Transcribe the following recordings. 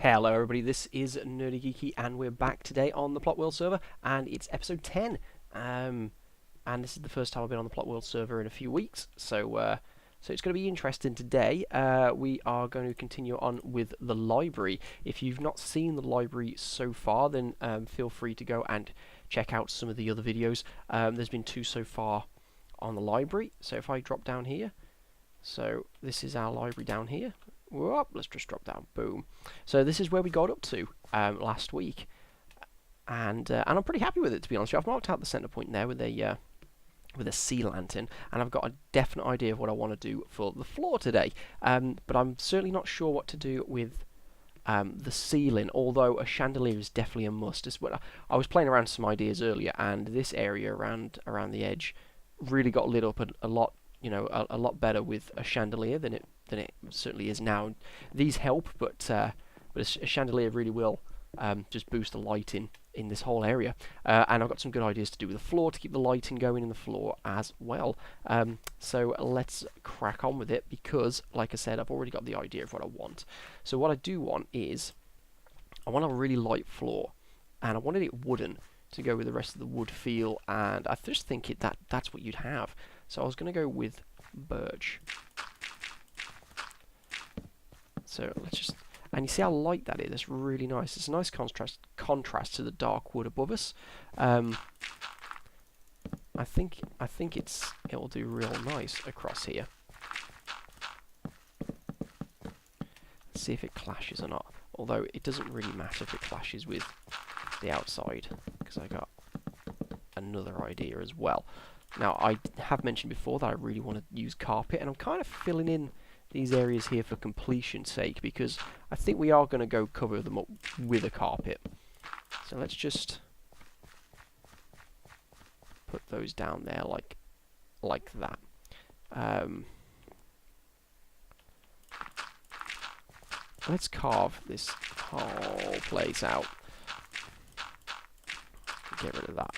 Hello everybody, this is Nerdy Geeky and we're back today on the Plot World server and it's episode 10 and this is the first time I've been on the Plot World server in a few weeks, so it's going to be interesting today. We are going to continue on with the library. If you've not seen the library so far, then feel free to go and check out some of the other videos. There's been 2 so far on the library, so if I drop down here, so this is our library down here. Whoop, let's just drop down. Boom. So this is where we got up to last week, and I'm pretty happy with it, to be honest. I've marked out the center point there with a sea lantern, and I've got a definite idea of what I want to do for the floor today. But I'm certainly not sure what to do with the ceiling, although a chandelier is definitely a must. I was playing around some ideas earlier, and this area around the edge really got lit up a lot. You know, a lot better with a chandelier than it certainly is now. These help, but a chandelier really will just boost the lighting in this whole area. And I've got some good ideas to do with the floor to keep the lighting going in the floor as well. So let's crack on with it, because, like I said, I've already got the idea of what I want. So what I do want is, I want a really light floor, and I wanted it wooden to go with the rest of the wood feel, and I just think that's what you'd have. So I was going to go with birch. So let's just, and you see how light that is. It's really nice. It's a nice contrast to the dark wood above us. I think it'll do real nice across here. Let's see if it clashes or not. Although it doesn't really matter if it clashes with the outside, because I got another idea as well. Now, I have mentioned before that I really want to use carpet, and I'm kind of filling in these areas here for completion's sake, because I think we are going to go cover them up with a carpet. So let's just put those down there like that. Let's carve this whole place out. Get rid of that.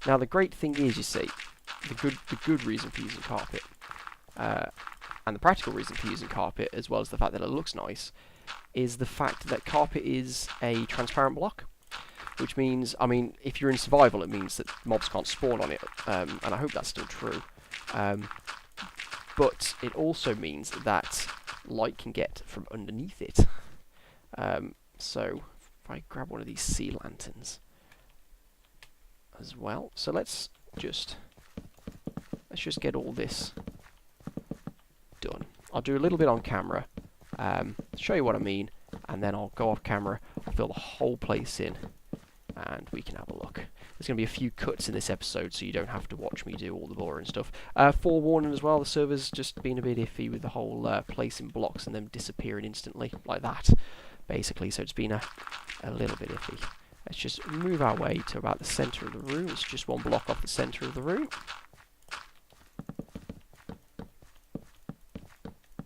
Now the great thing is, you see, the good reason for using carpet, and the practical reason for using carpet, as well as the fact that it looks nice, is the fact that carpet is a transparent block, which means, I mean, if you're in survival, it means that mobs can't spawn on it, and I hope that's still true. But it also means that light can get from underneath it. So if I grab one of these sea lanterns as well, so let's just get all this done. I'll do a little bit on camera, show you what I mean, and then I'll go off camera, I'll fill the whole place in, and we can have a look. There's going to be a few cuts in this episode, so you don't have to watch me do all the boring stuff. Forewarning as well, the server's just been a bit iffy with the whole placing blocks and them disappearing instantly, like that, basically, so it's been a little bit iffy. Let's just move our way to about the centre of the room. It's just one block off the centre of the room.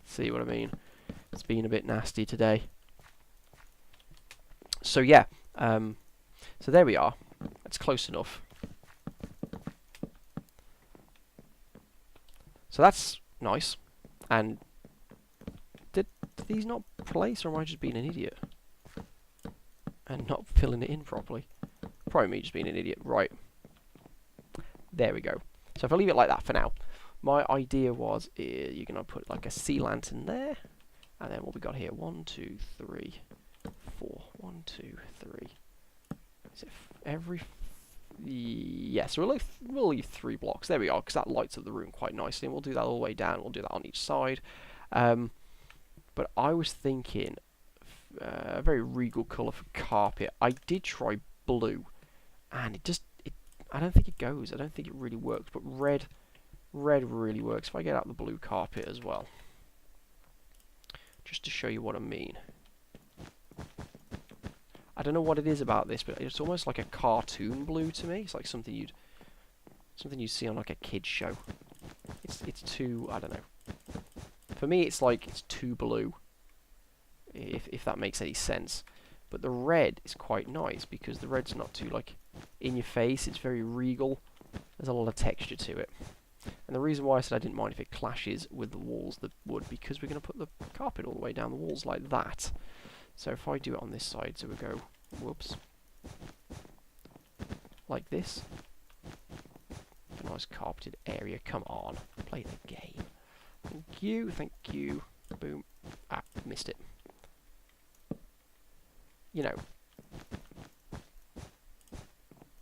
See what I mean? It's been a bit nasty today. So yeah, so there we are. That's close enough. So that's nice. And did these not place, or am I just being an idiot and not filling it in properly? Probably me just being an idiot. Right. There we go. So if I leave it like that for now, my idea was you're going to put like a sea lantern there, and then what we got here, 1, 2, 3, 4. 1, 2, 3. Is it every? Yes, so we'll leave 3 blocks. There we are, because that lights up the room quite nicely, and we'll do that all the way down. We'll do that on each side. But I was thinking a very regal colour for carpet. I did try blue, and I don't think it goes. I don't think it really works. But red really works. If I get out the blue carpet as well, just to show you what I mean. I don't know what it is about this, but it's almost like a cartoon blue to me. It's like something you'd see on like a kids show. It's too, I don't know. For me, it's like it's too blue, if that makes any sense. But the red is quite nice, because the red's not too like in your face. It's very regal. There's a lot of texture to it. And the reason why I said I didn't mind if it clashes with the walls, the wood, because we're going to put the carpet all the way down the walls like that. So if I do it on this side, so we go, whoops, like this. A nice carpeted area. Come on, play the game. Thank you, thank you. Boom. Ah, missed it. You know.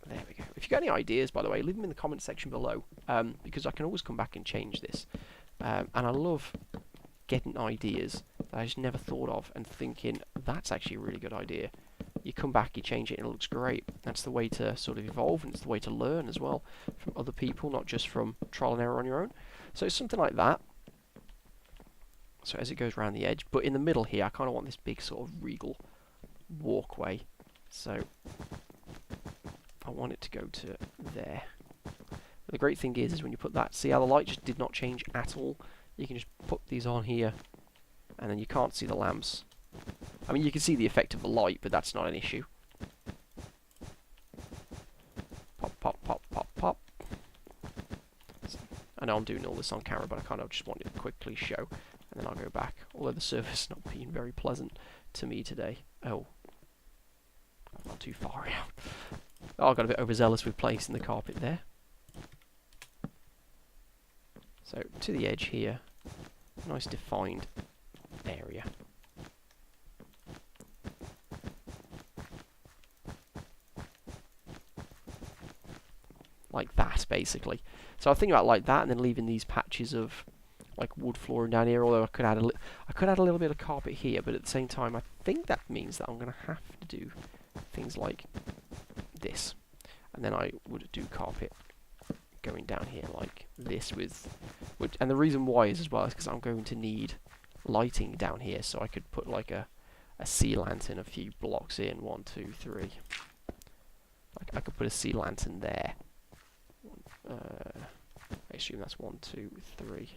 There we go. If you've got any ideas, by the way, leave them in the comment section below, because I can always come back and change this. And I love getting ideas that I just never thought of and thinking, that's actually a really good idea. You come back, you change it, and it looks great. That's the way to sort of evolve, and it's the way to learn as well from other people, not just from trial and error on your own. So it's something like that. So as it goes around the edge, but in the middle here, I kind of want this big sort of regal walkway. So I want it to go to there. But the great thing is when you put that, see how the light just did not change at all? You can just put these on here, and then you can't see the lamps. I mean, you can see the effect of the light, but that's not an issue. Pop, pop, pop, pop, pop. I know I'm doing all this on camera, but I kind of just wanted to quickly show, and then I'll go back. Although the server's not being very pleasant to me today. Oh. Not too far out. Oh, I got a bit overzealous with placing the carpet there. So, to the edge here. Nice defined area. Like that, basically. So I think about like that, and then leaving these patches of like wood flooring down here. Although I could add a little bit of carpet here, but at the same time, I think that means that I'm going to have to do things like this, and then I would do carpet going down here like this and the reason why is as well is because I'm going to need lighting down here, so I could put like a sea lantern a few blocks in. 1, 2, 3. Like I could put a sea lantern there. I assume that's 1, 2, 3.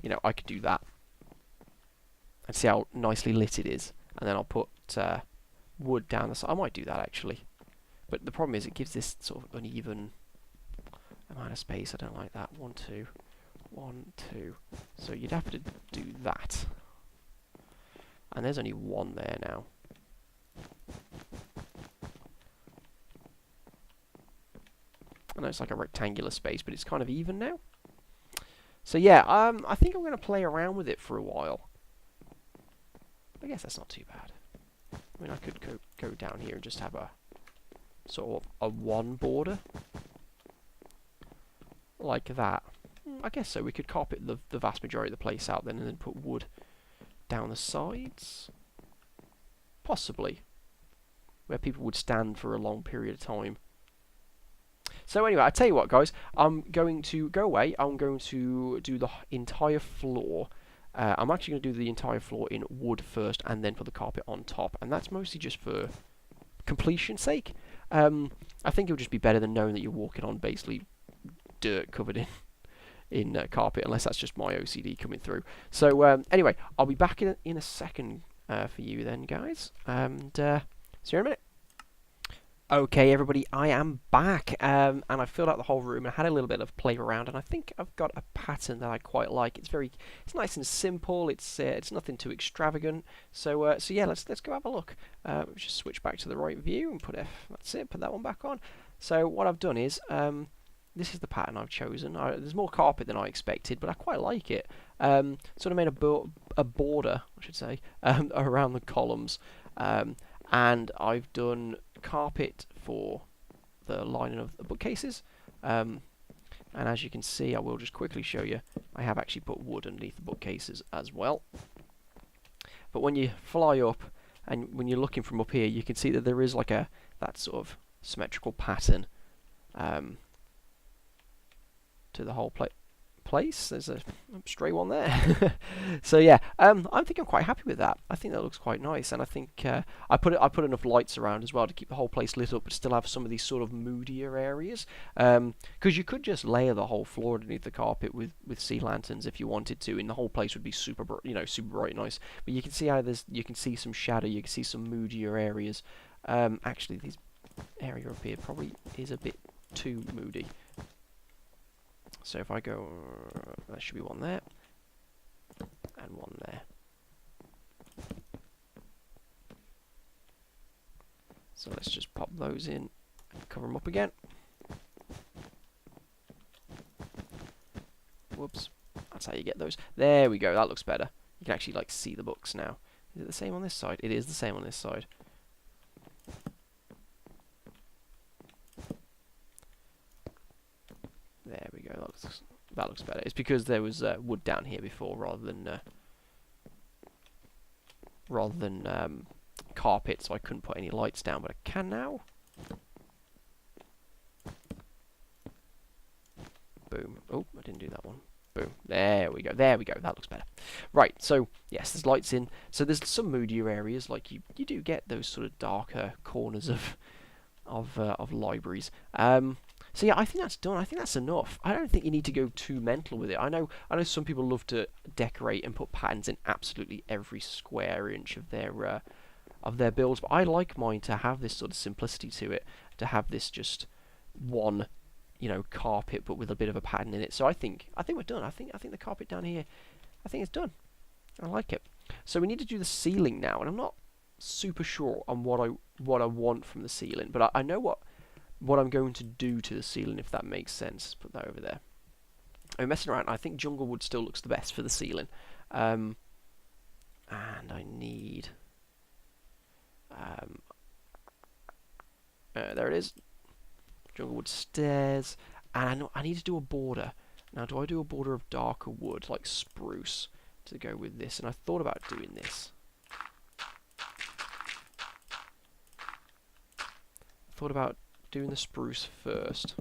You know, I could do that and see how nicely lit it is, and then I'll put wood down the side. I might do that actually, but the problem is it gives this sort of uneven amount of space. I don't like that. 1, 2, 1, 2. So you'd have to do that, and there's only one there now. I know it's like a rectangular space, but it's kind of even now. So yeah, I think I'm going to play around with it for a while. I guess that's not too bad. I mean, I could go down here and just have a sort of a one border like that. I guess so. We could carpet the vast majority of the place out then, and then put wood down the sides, possibly, where people would stand for a long period of time. So anyway, I tell you what, guys, I'm going to go away. I'm going to do the entire floor. I'm actually going to do the entire floor in wood first, and then put the carpet on top. And that's mostly just for completion's sake. I think it'll just be better than knowing that you're walking on basically dirt covered in carpet, unless that's just my OCD coming through. So anyway, I'll be back in a second for you then, guys. And see you in a minute. Okay, everybody, I am back, and I filled out the whole room and I had a little bit of play around, and I think I've got a pattern that I quite like. It's nice and simple. It's nothing too extravagant. So yeah, let's go have a look. Just switch back to the right view and put F. That's it. Put that one back on. So what I've done is this is the pattern I've chosen. There's more carpet than I expected, but I quite like it. Sort of made a border, I should say, around the columns. And I've done carpet for the lining of the bookcases, and as you can see, I will just quickly show you, I have actually put wood underneath the bookcases as well. But when you fly up and when you're looking from up here, you can see that there is like that sort of symmetrical pattern to the whole place. There's a stray one there. So yeah, I think I'm quite happy with that. I think that looks quite nice, and I think I put enough lights around as well to keep the whole place lit up, but still have some of these sort of moodier areas. Because you could just layer the whole floor underneath the carpet with sea lanterns if you wanted to, and the whole place would be super bright and nice. But you can see how you can see some shadow, you can see some moodier areas. Actually, this area up here probably is a bit too moody. So if I go, there should be one there. and one there. So let's just pop those in and cover them up again. Whoops. That's how you get those. There we go. That looks better. You can actually like see the books now. Is it the same on this side? It is the same on this side. There we go. That looks better. It's because there was wood down here before, rather than carpet, so I couldn't put any lights down, but I can now. Boom. Oh, I didn't do that one. Boom. There we go. There we go. That looks better. Right. So yes, there's lights in. So there's some moodier areas, like you do get those sort of darker corners of libraries. So yeah, I think that's done. I think that's enough. I don't think you need to go too mental with it. I know some people love to decorate and put patterns in absolutely every square inch of their builds, but I like mine to have this sort of simplicity to it, to have this just one, carpet but with a bit of a pattern in it. So I think we're done. I think the carpet down here, I think it's done. I like it. So we need to do the ceiling now, and I'm not super sure on what I want from the ceiling, but I know what I'm going to do to the ceiling, if that makes sense. Let's put that over there. I'm messing around. I think jungle wood still looks the best for the ceiling, and I need there it is. Jungle wood stairs, and I need to do a border. Now, do I do a border of darker wood, like spruce, to go with this? And I thought about doing this. Thought about doing the spruce first,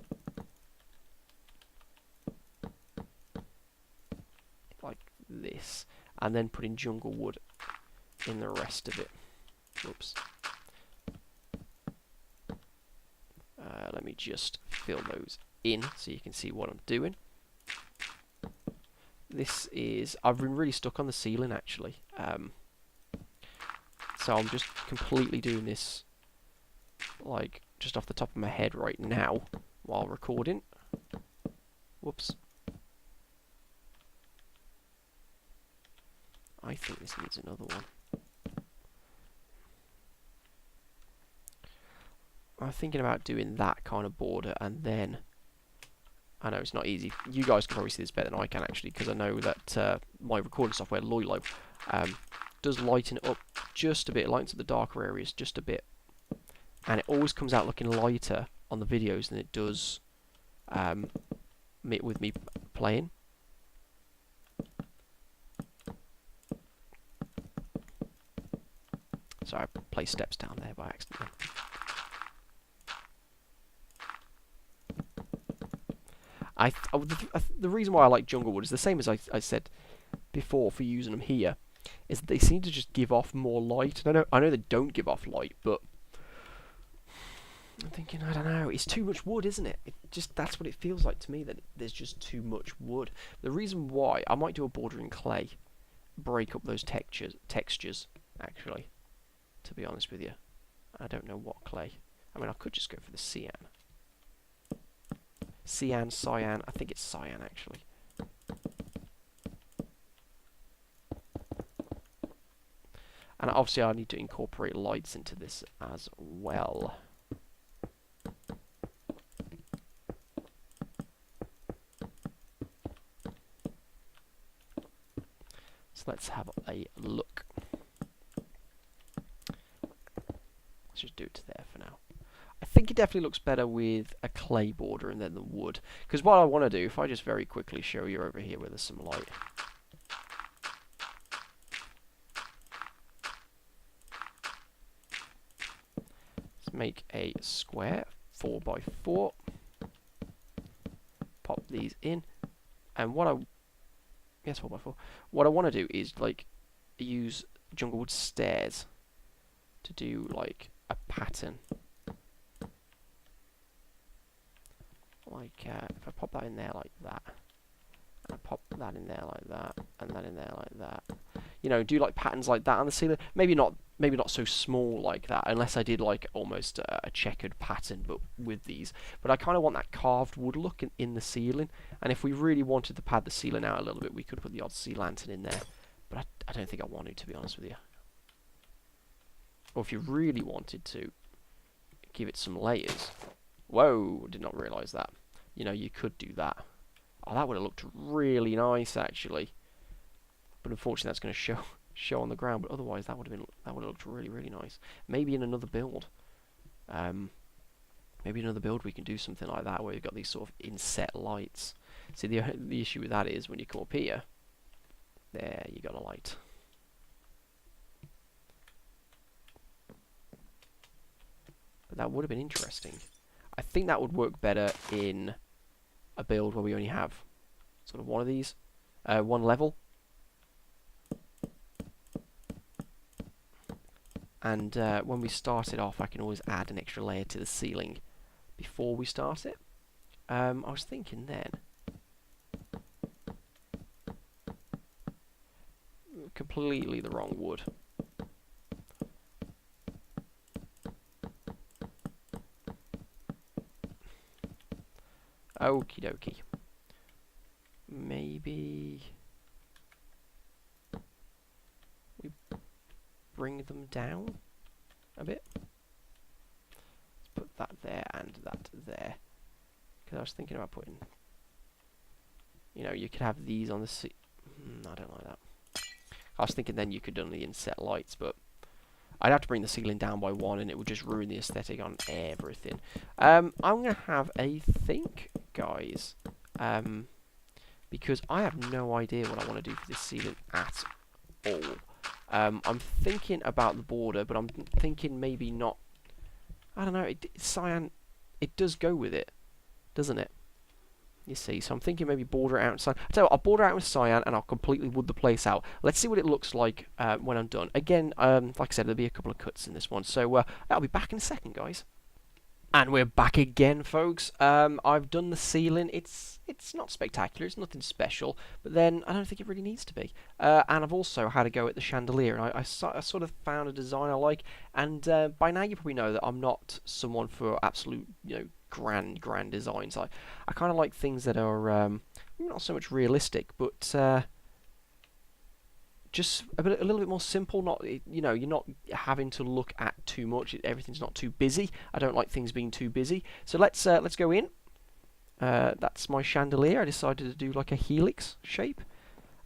like this, and then putting jungle wood in the rest of it. Oops. Let me just fill those in so you can see what I'm doing. This is, I've been really stuck on the ceiling actually, so I'm just completely doing this like just off the top of my head right now while recording. Whoops. I think this needs another one. I'm thinking about doing that kind of border, and then I know it's not easy. You guys can probably see this better than I can actually, because I know that my recording software, Loilo, does lighten it up just a bit, lightens up the darker areas just a bit, and it always comes out looking lighter on the videos than it does with me playing. Sorry, I placed steps down there by accident. The reason why I like jungle wood is the same as I said before for using them here, is that they seem to just give off more light. And I know they don't give off light, but I'm thinking, I don't know, it's too much wood, isn't it? That's what it feels like to me, that there's just too much wood. The reason why, I might do a border in clay, break up those textures actually, to be honest with you. I don't know what clay. I mean, I could just go for the cyan. Cyan, cyan, I think it's cyan actually. And obviously I need to incorporate lights into this as well. So let's have a look. Let's just do it to there for now. I think it definitely looks better with a clay border and then the wood. Because what I want to do, if I just very quickly show you over here where there's some light. Let's make a square 4x4. Pop these in. And yes, 4x4. What I want to do is like use jungle wood stairs to do like a pattern. Like, if I pop that in there like that, and I pop that in there like that, and that in there like that, you know, do like patterns like that on the ceiling. Maybe not so small like that, unless I did like almost a checkered pattern, but with these. But I kind of want that carved wood look in the ceiling. And if we really wanted to pad the ceiling out a little bit, we could put the odd sea lantern in there But I don't think I want to be honest with you. Or if you really wanted to, give it some layers. Whoa, did not realise that. You know, you could do that. Oh, that would have looked really nice, actually. But unfortunately, that's going to show on the ground. But otherwise, that would have looked really, really nice. Maybe in another build. Maybe in another build we can do something like that, where you've got these sort of inset lights. See, the issue with that is when you come up here, there you got a light. But that would have been interesting. I think that would work better in a build where we only have sort of one of these, one level. And when we start it off, I can always add an extra layer to the ceiling before we start it. I was thinking then, completely the wrong wood. Okie dokie. Maybe we bring them down a bit. Let's put that there and that there. Because I was thinking about putting, you know, you could have these on the I don't like that. I was thinking then you could only inset lights, but I'd have to bring the ceiling down by one and it would just ruin the aesthetic on everything. I'm going to have a think, guys, because I have no idea what I want to do for this ceiling at all. I'm thinking about the border, but I'm thinking maybe not. I don't know, cyan, it does go with it, doesn't it? You see, so I'm thinking maybe border it out in cyan. I tell you what, I'll border out with cyan and I'll completely wood the place out. Let's see what it looks like when I'm done. Again, like I said, there'll be a couple of cuts in this one, so I'll be back in a second, guys. And we're back again, folks. I've done the ceiling. It's not spectacular. It's nothing special. But then I don't think it really needs to be. And I've also had a go at the chandelier. And I sort of found a design I like. And by now you probably know that I'm not someone for absolute, you know, grand designs. I kind of like things that are not so much realistic, but just a little bit more simple. Not, you know, you're not having to look at too much. Everything's not too busy. I don't like things being too busy. So let's go in. That's my chandelier. I decided to do like a helix shape,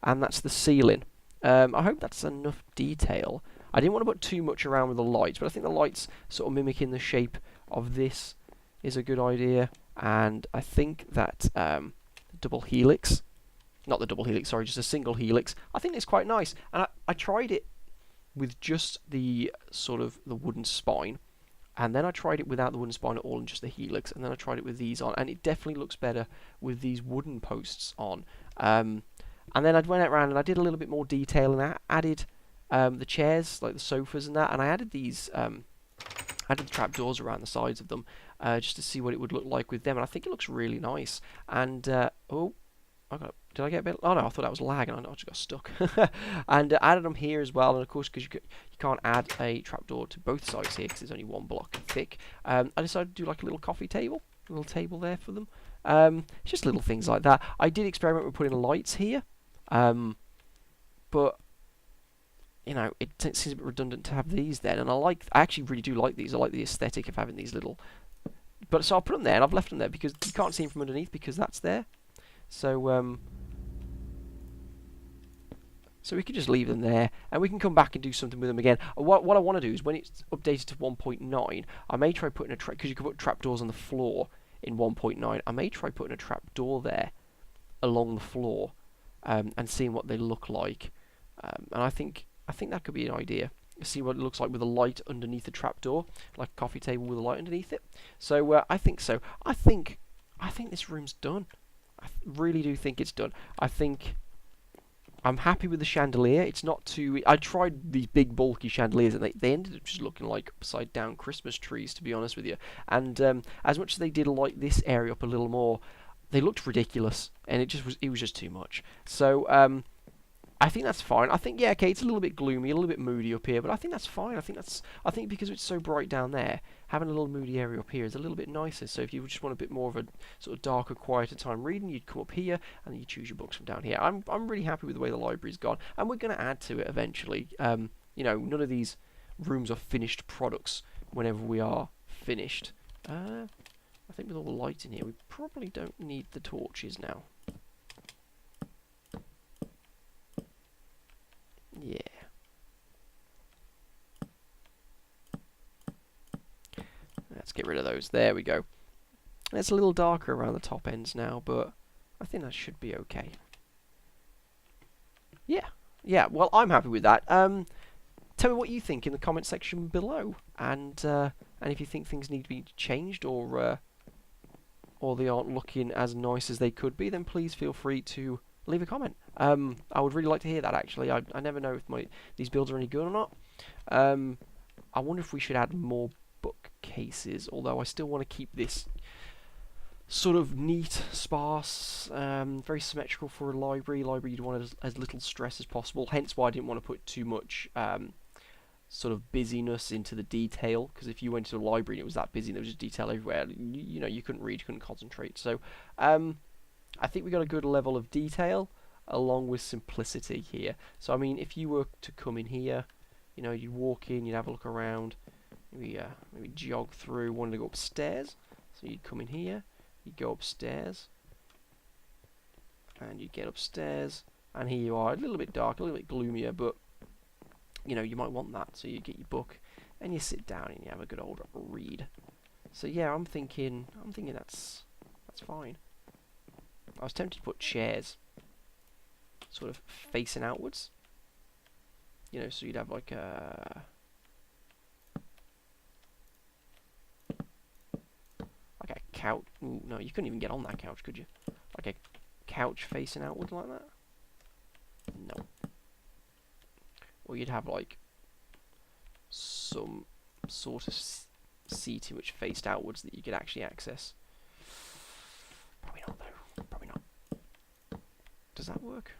and that's the ceiling. I hope that's enough detail. I didn't want to put too much around with the lights, but I think the lights sort of mimicking the shape of this is a good idea. And I think that the double helix. Not the double helix, sorry, just a single helix. I think it's quite nice. And I tried it with just the sort of the wooden spine. And then I tried it without the wooden spine at all and just the helix. And then I tried it with these on. And it definitely looks better with these wooden posts on. And then I went around and I did a little bit more detail. And I added the chairs, like the sofas and that. And I added these, added the trapdoors around the sides of them. Just to see what it would look like with them. And I think it looks really nice. And, oh, did I get a bit? Oh no, I thought that was lag, and I just got stuck. And added them here as well, and of course, because you can't add a trapdoor to both sides here, because it's only one block thick. I decided to do like a little coffee table, a little table there for them. Just little things like that. I did experiment with putting lights here, but you know, it seems a bit redundant to have these then. And I actually really do like these. I like the aesthetic of having these little. But so I'll put them there, and I've left them there because you can't see them from underneath because that's there. So so we can just leave them there, and we can come back and do something with them again. What I want to do is when it's updated to 1.9, I may try putting a because you can put trapdoors on the floor in 1.9. I may try putting a trapdoor there along the floor, and seeing what they look like. And I think that could be an idea. See what it looks like with a light underneath the trapdoor, like a coffee table with a light underneath it. So I think so. I think this room's done. I really do think it's done. I think I'm happy with the chandelier. It's not too. I tried these big bulky chandeliers, and they ended up just looking like upside down Christmas trees, to be honest with you. And as much as they did light this area up a little more, they looked ridiculous, and it was just too much. So I think that's fine. I think, yeah, okay, it's a little bit gloomy, a little bit moody up here, but I think that's fine. I think because it's so bright down there, having a little moody area up here is a little bit nicer. So if you just want a bit more of a sort of darker, quieter time reading, you'd come up here and then you choose your books from down here. I'm really happy with the way the library's gone, and we're going to add to it eventually. You know, none of these rooms are finished products whenever we are finished. I think with all the light in here, we probably don't need the torches now. Yeah. Let's get rid of those. There we go. It's a little darker around the top ends now, but I think that should be okay. Yeah. Yeah, well, I'm happy with that. Tell me what you think in the comment section below, and if you think things need to be changed or they aren't looking as nice as they could be, then please feel free to leave a comment. I would really like to hear that, actually. I never know if these builds are any good or not. I wonder if we should add more bookcases, although I still want to keep this sort of neat, sparse, very symmetrical for a library. You'd want as little stress as possible, hence why I didn't want to put too much sort of busyness into the detail, because if you went to a library and it was that busy and there was just detail everywhere, you know, you couldn't read, you couldn't concentrate. So I think we got a good level of detail along with simplicity here. So I mean, if you were to come in here, you know, you'd walk in, you'd have a look around, maybe jog through, wanted to go upstairs, so you'd come in here, you'd go upstairs, and you'd get upstairs, and here you are, a little bit dark, a little bit gloomier, but you know, you might want that, so you get your book and you sit down and you have a good old read. So yeah, I'm thinking that's fine. I was tempted to put chairs sort of facing outwards, you know, so you'd have like a couch. Ooh, no, you couldn't even get on that couch, could you? Like a couch facing outward like that? No. Or you'd have like some sort of seating which faced outwards that you could actually access. Probably not, though. Probably not. Does that work?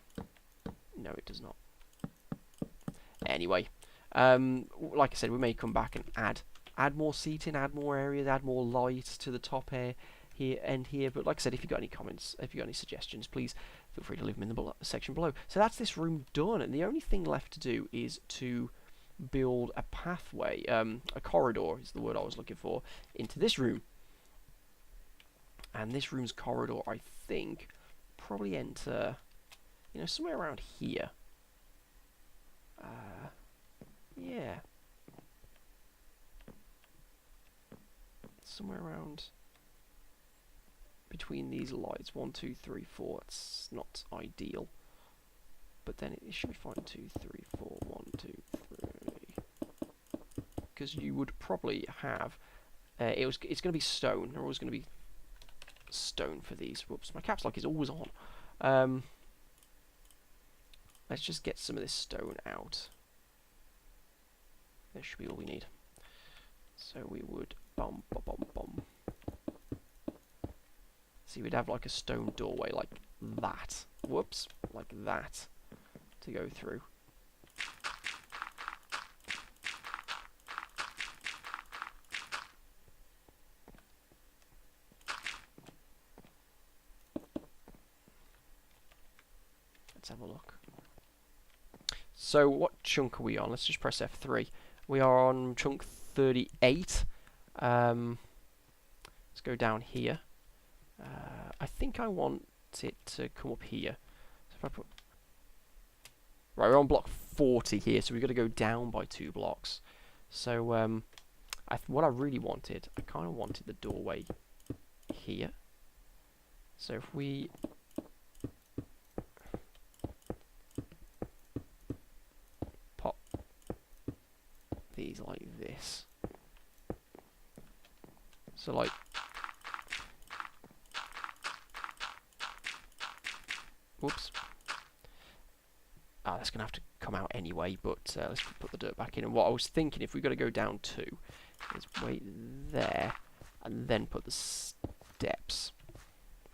No, it does not. Anyway, like I said, we may come back and add more seating, add more areas, add more light to the top end here. But like I said, if you've got any comments, if you've got any suggestions, please feel free to leave them in the section below. So that's this room done, and the only thing left to do is to build a pathway, a corridor is the word I was looking for, into this room. And this room's corridor, I think, probably enter, you know, somewhere around here. Yeah. Somewhere around between these lights. 1, 2, 3, 4. It's not ideal, but then it should be fine. 2, 3, 4. 1, 2, 3. Because you would probably have. It's going to be stone. They're always going to be stone for these. Whoops, my caps lock is always on. Let's just get some of this stone out. This should be all we need. So we would bum. See, we'd have like a stone doorway like that. Whoops, like that to go through. Let's have a look. So what chunk are we on? Let's just press F3. We are on chunk 38. Let's go down here. I think I want it to come up here. So if I put... Right, we're on block 40 here, so we've got to go down by 2 blocks. So what I really wanted, I kind of wanted the doorway here. So if we... pop these like this. So like... Whoops. That's going to have to come out anyway, but let's put the dirt back in. And what I was thinking, if we've got to go down 2, is wait there, and then put the steps.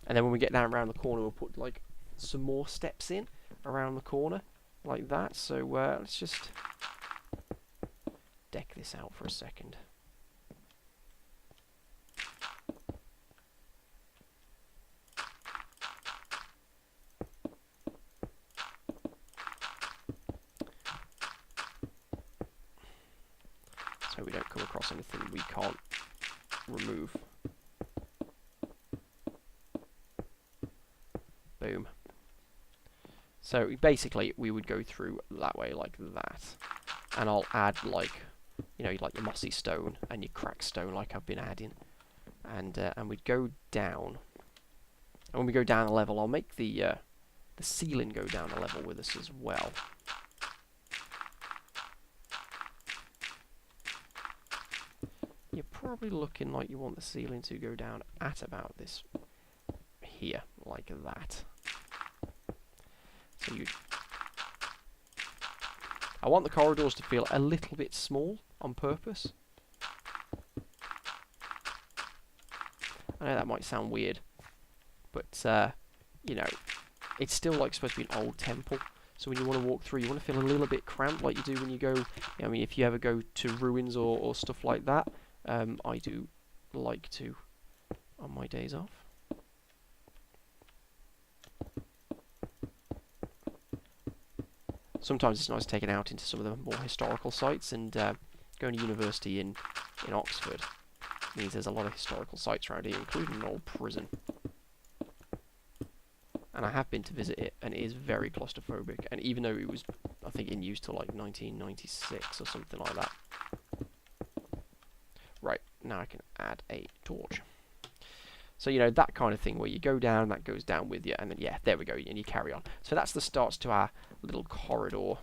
And then when we get down around the corner, we'll put like some more steps in around the corner. like that. So let's just deck this out for a second. So we don't come across anything we can't remove. Boom. So basically we would go through that way like that. And I'll add like, you know, like your mossy stone and your cracked stone like I've been adding. And we'd go down. And when we go down a level, I'll make the ceiling go down a level with us as well. You're probably looking like you want the ceiling to go down at about this here, like that. So I want the corridors to feel a little bit small on purpose. I know that might sound weird, but you know, it's still like supposed to be an old temple. So when you want to walk through, you want to feel a little bit cramped, like you do when you go. I mean, if you ever go to ruins or stuff like that, I do like to on my days off. Sometimes it's nice taking out into some of the more historical sites, and going to university in Oxford means there's a lot of historical sites around here, including an old prison. And I have been to visit it, and it is very claustrophobic. And even though it was, I think, in use till like 1996 or something like that. Right, now I can add a torch. So, you know, that kind of thing where you go down, that goes down with you, and then, yeah, there we go, and you carry on. So that's the starts to our little corridor.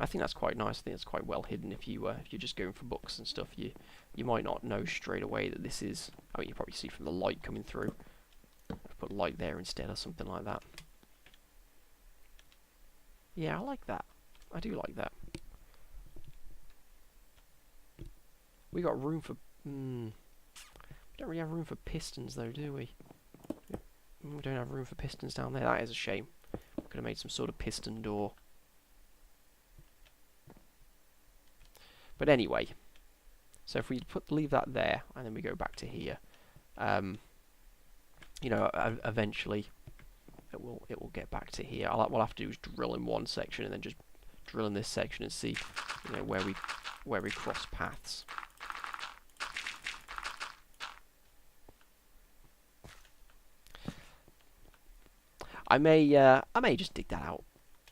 I think that's quite nice. I think it's quite well hidden if you're just going for books and stuff. You might not know straight away that this is. I mean, you probably see from the light coming through. I've put light there instead or something like that. Yeah, I like that. I do like that. We got room for. We don't really have room for pistons though, do we? We don't have room for pistons down there. That is a shame. We could have made some sort of piston door. But anyway, so if we leave that there, and then we go back to here, you know, eventually it will get back to here. What we'll have to do is drill in one section, and then just drill in this section and see, you know, where we cross paths. I may just dig that out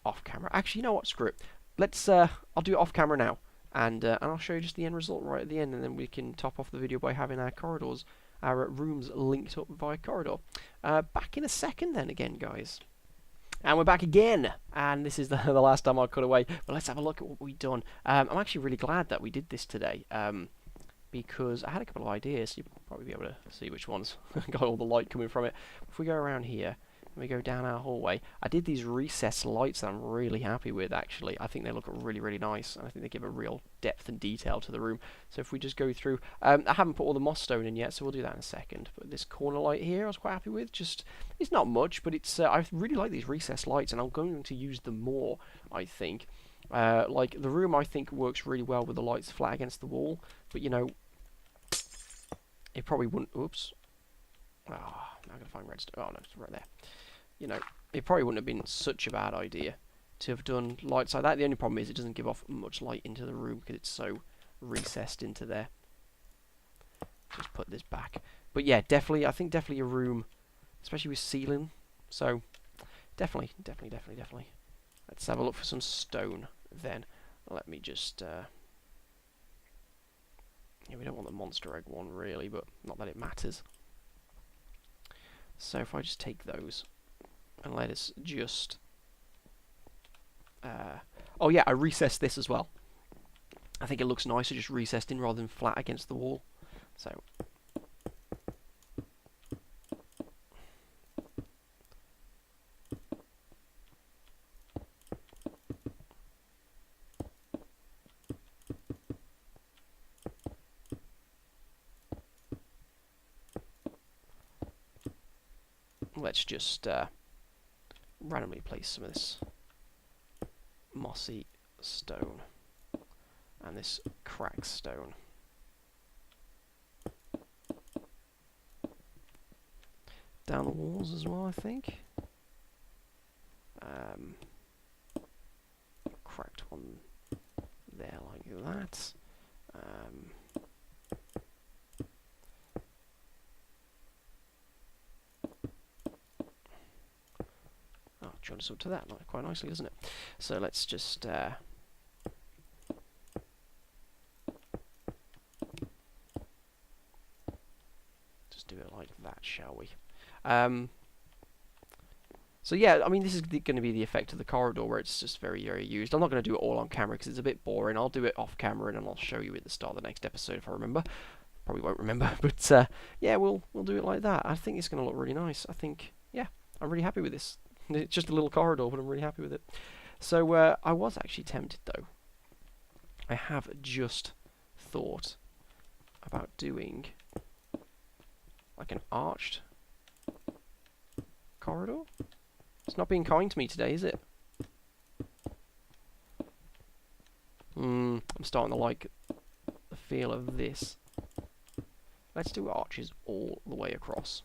off camera. Actually, you know what? Screw it. Let's I'll do it off camera now. And I'll show you just the end result right at the end, and then we can top off the video by having our corridors, our rooms linked up via corridor. Back in a second then again, guys. And we're back again, and this is the last time I'll cut away, but let's have a look at what we've done. I'm actually really glad that we did this today, because I had a couple of ideas. You'll probably be able to see which ones got all the light coming from it. If we go around here, we go down our hallway. I did these recessed lights that I'm really happy with, actually. I think they look really, really nice, and I think they give a real depth and detail to the room. So if we just go through... I haven't put all the moss stone in yet, so we'll do that in a second. But this corner light here I was quite happy with. Just, it's not much, but it's I really like these recessed lights, and I'm going to use them more, I think. Like, the room, I think, works really well with the lights flat against the wall. But, you know, it probably wouldn't... Oops. Ah, now I'm going to find redstone. Oh, no, it's right there. You know, it probably wouldn't have been such a bad idea to have done lights like that. The only problem is it doesn't give off much light into the room because it's so recessed into there. Just put this back. But yeah, definitely, I think definitely a room, especially with ceiling. So, definitely. Let's have a look for some stone then. Let me just... yeah, we don't want the monster egg one really, but not that it matters. So if I just take those... and let us just... oh yeah, I recessed this as well. I think it looks nicer just recessed in rather than flat against the wall. So... let's just randomly place some of this mossy stone and this cracked stone. Down the walls as well, I think. Cracked one there like that. Oh, joins up to that quite nicely, doesn't it? So let's just do it like that, shall we? So yeah, I mean, this is going to be the effect of the corridor where it's just very, very used. I'm not going to do it all on camera because it's a bit boring. I'll do it off camera and then I'll show you at the start of the next episode if I remember. Probably won't remember, but yeah, we'll do it like that. I think it's going to look really nice. I think, yeah, I'm really happy with this. It's just a little corridor, but I'm really happy with it. So I was actually tempted though. I have just thought about doing like an arched corridor. It's not being kind to me today, is it? I'm starting to like the feel of this. Let's do arches all the way across.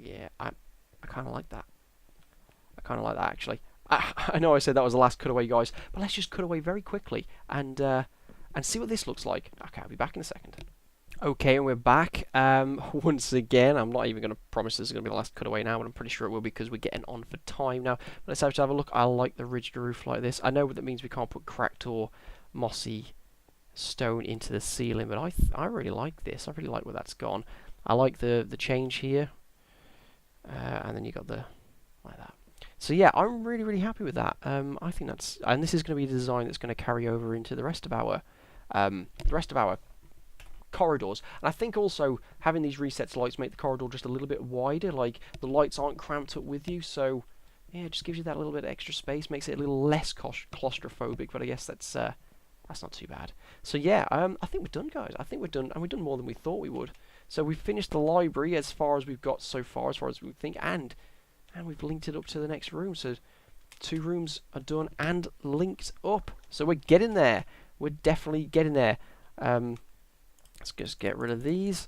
Yeah, I kind of like that. I kind of like that, actually. I know I said that was the last cutaway, guys, but let's just cut away very quickly and see what this looks like. Okay, I'll be back in a second. Okay, and we're back. Once again, I'm not even going to promise this is going to be the last cutaway now, but I'm pretty sure it will because we're getting on for time now. But let's have a look. I like the ridged roof like this. I know what that means we can't put cracked or mossy stone into the ceiling, but I really like this. I really like where that's gone. I like the change here. And then you got the like that. So yeah, I'm really, really happy with that. I think that's, and this is going to be a design that's going to carry over into the rest of our corridors. And I think also having these recessed lights make the corridor just a little bit wider. Like the lights aren't cramped up with you, so yeah, it just gives you that little bit of extra space, makes it a little less claustrophobic. But I guess that's not too bad. So yeah, I think we're done, guys. I think we're done, and we've done more than we thought we would. So we've finished the library as far as we've got so far, as far as we think, and we've linked it up to the next room. So 2 rooms are done and linked up. So we're getting there. We're definitely getting there. Let's just get rid of these.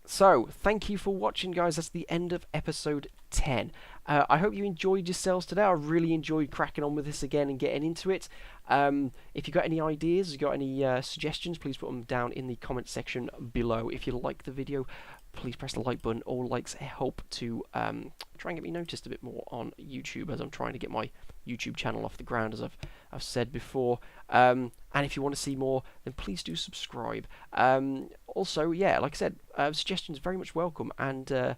So, thank you for watching, guys. That's the end of episode 10. I hope you enjoyed yourselves today. I really enjoyed cracking on with this again and getting into it. If you've got any ideas, you've got any suggestions, please put them down in the comment section below. If you like the video, please press the like button. All likes help to try and get me noticed a bit more on YouTube as I'm trying to get my YouTube channel off the ground, as I've said before. And if you want to see more, then please do subscribe. Also, yeah, like I said, suggestions very much welcome and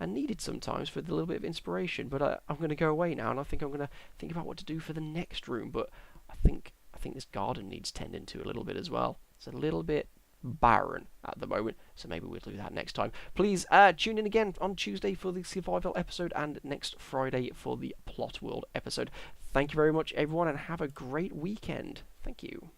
needed sometimes for the little bit of inspiration. But I'm going to go away now, and I think I'm going to think about what to do for the next room. But I think this garden needs tending to a little bit as well. It's a little bit barren at the moment, so maybe we'll do that next time. Please tune in again on Tuesday for the survival episode and next Friday for the plot world episode. Thank you very much, everyone, and have a great weekend. Thank you.